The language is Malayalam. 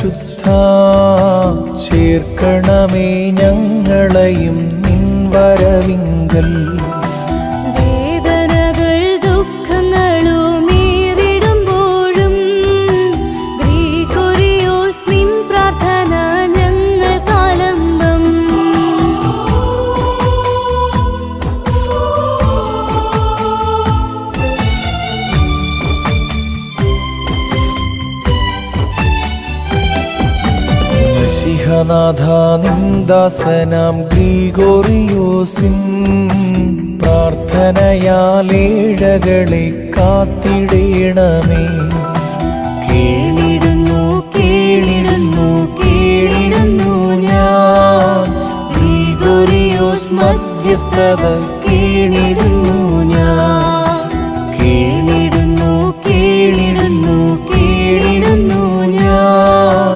പരിശുദ്ധ ചേർക്കണമേ ഞങ്ങളെയും നിൻ വരവിങ്കൽ. വേദനകൾ ദുഃഖങ്ങളും നേരിടുമ്പോഴും ഗ്രിഗോറിയോസ് നിൻ പ്രാർത്ഥന ഞങ്ങൾക്കാലംബം. മശിഹനാഥ നിന്ദാസനാം ഗ്രിഗോറിയോസിൻ പ്രാർത്ഥനയാൽ ഏഴകളെ കാത്തിടേണമേ. കേളിടുന്നു കേളിടുന്നു കേളിടുന്നു ഞാൻ ഗ്രിഗോറിയോസ് മധ്യസ്ഥത